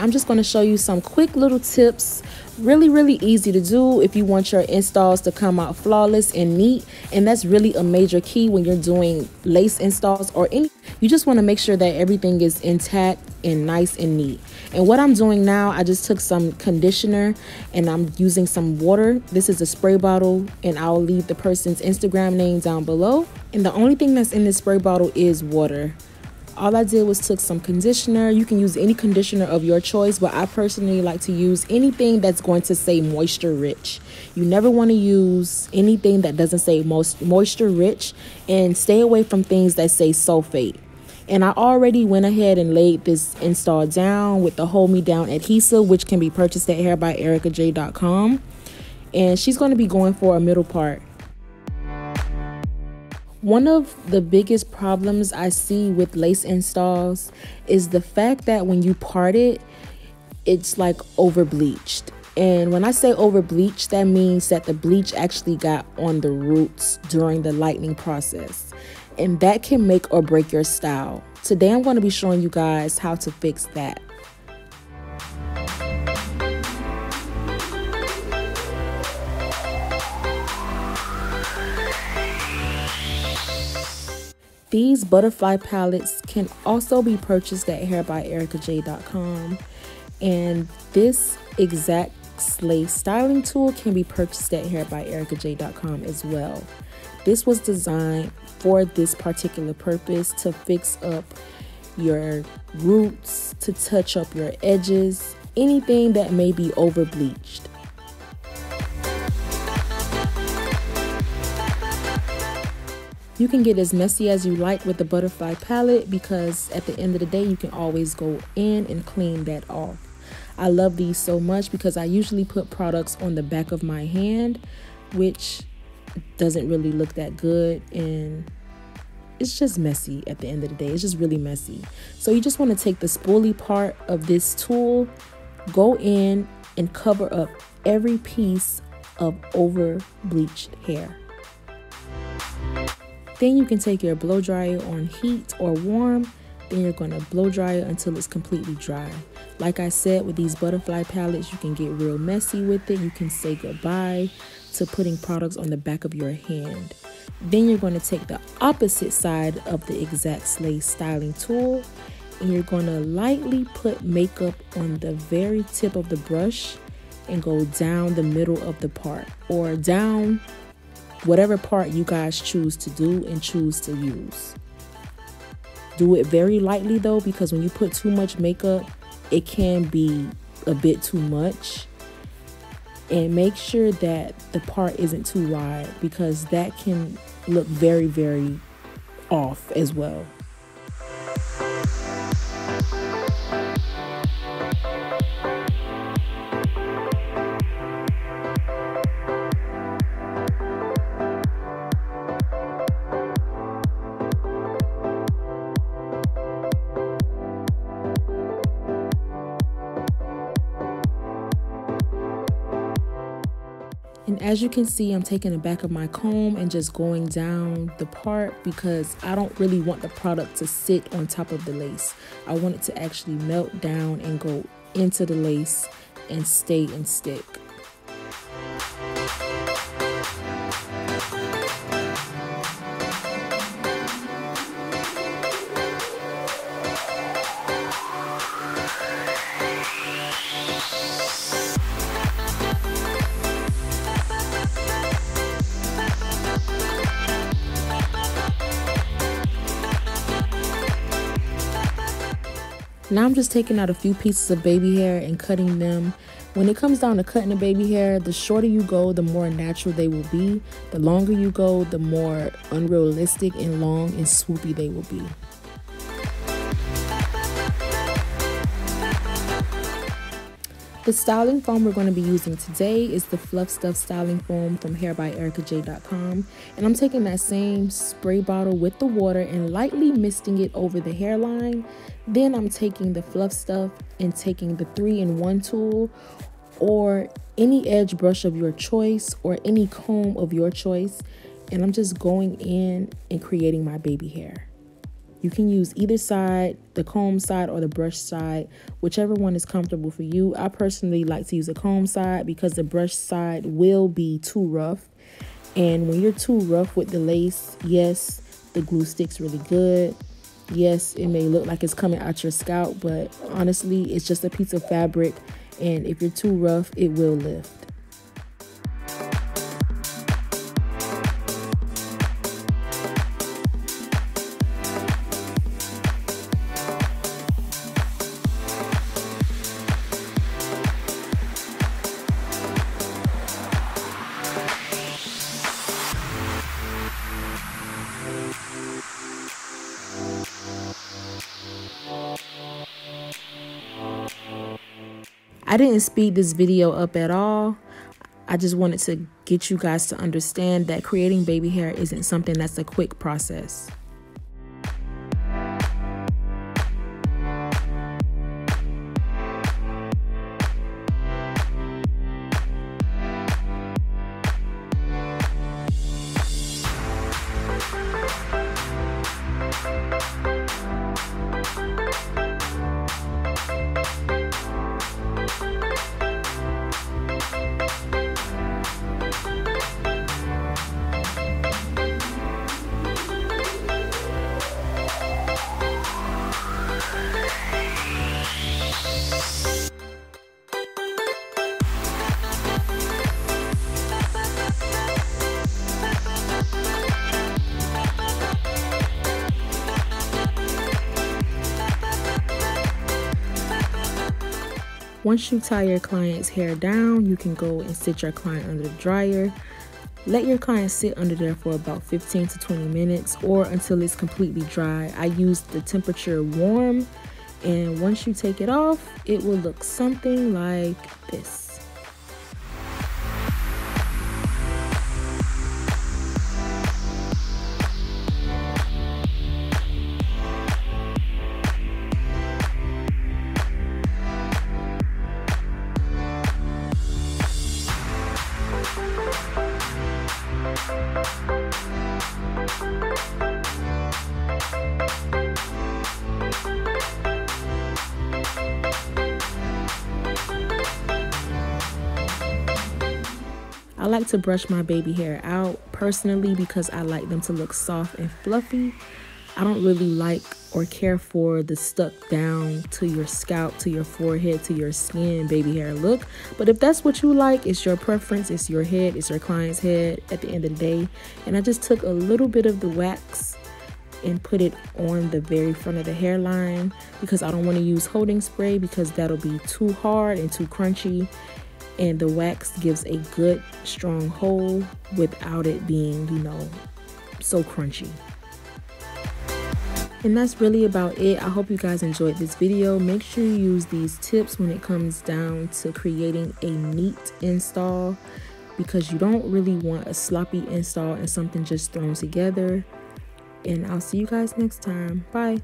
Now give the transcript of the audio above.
I'm just going to show you some quick little tips, really easy to do if you want your installs to come out flawless and neat. And that's really a major key when you're doing lace installs or any. You just want to make sure that everything is intact and nice and neat. And what I'm doing now, I just took some conditioner and I'm using some water. This is a spray bottle and I'll leave the person's Instagram name down below. And the only thing that's in this spray bottle is water. All I did was took some conditioner. You can use any conditioner of your choice, but I personally like to use anything that's going to say moisture rich. You never want to use anything that doesn't say moisture rich, and stay away from things that say sulfate. And I already went ahead and laid this install down with the Hold Me Down adhesive, which can be purchased at hairbyerickaJ.com. And she's going to be going for a middle part. One of the biggest problems I see with lace installs is the fact that when you part it, it's like over bleached. And when I say over bleached, that means that the bleach actually got on the roots during the lightening process. And that can make or break your style. Today I'm going to be showing you guys how to fix that. These butterfly palettes can also be purchased at hairbyerickaJ.com, and this exact lace styling tool can be purchased at hairbyerickaJ.com as well. This was designed for this particular purpose, to fix up your roots, to touch up your edges, anything that may be over bleached. You can get as messy as you like with the butterfly palette, because at the end of the day, you can always go in and clean that off. I love these so much because I usually put products on the back of my hand, which doesn't really look that good, and it's just messy at the end of the day. It's just really messy. So you just want to take the spoolie part of this tool, go in and cover up every piece of over bleached hair. Then you can take your blow dryer on heat or warm. Then you're going to blow dry it until it's completely dry. Like I said, with these butterfly palettes, you can get real messy with it. You can say goodbye to putting products on the back of your hand. Then you're going to take the opposite side of the exact lace styling tool, and you're going to lightly put makeup on the very tip of the brush and go down the middle of the part, or down whatever part you guys choose to do and choose to use. Do it very lightly though, because when you put too much makeup, it can be a bit too much. And make sure that the part isn't too wide, because that can look very off as well. And as you can see, I'm taking the back of my comb and just going down the part, because I don't really want the product to sit on top of the lace. I want it to actually melt down and go into the lace and stay and stick. Now I'm just taking out a few pieces of baby hair and cutting them. When it comes down to cutting the baby hair, the shorter you go, the more natural they will be. The longer you go, the more unrealistic and long and swoopy they will be. The styling foam we're going to be using today is the Fluff Stuff styling foam from hairbyerickaJ.com, and I'm taking that same spray bottle with the water and lightly misting it over the hairline. Then I'm taking the Fluff Stuff and taking the 3-in-1 tool, or any edge brush of your choice or any comb of your choice, and I'm just going in and creating my baby hair. You can use either side, the comb side or the brush side, whichever one is comfortable for you. I personally like to use the comb side because the brush side will be too rough. And when you're too rough with the lace, yes, the glue sticks really good. Yes, it may look like it's coming out your scalp, but honestly, it's just a piece of fabric. And if you're too rough, it will lift. I didn't speed this video up at all. I just wanted to get you guys to understand that creating baby hair isn't something that's a quick process. Once you tie your client's hair down, you can go and sit your client under the dryer. Let your client sit under there for about 15 to 20 minutes or until it's completely dry. I use the temperature warm, and once you take it off, it will look something like this. I like to brush my baby hair out personally because I like them to look soft and fluffy. I don't really like or care for the stuck down to your scalp, to your forehead, to your skin baby hair look. But if that's what you like, it's your preference, it's your head, it's your client's head at the end of the day. And I just took a little bit of the wax and put it on the very front of the hairline because I don't want to use holding spray because that'll be too hard and too crunchy. And the wax gives a good strong hold without it being, so crunchy. And that's really about it. I hope you guys enjoyed this video. Make sure you use these tips when it comes down to creating a neat install because you don't really want a sloppy install and something just thrown together. And I'll see you guys next time. Bye.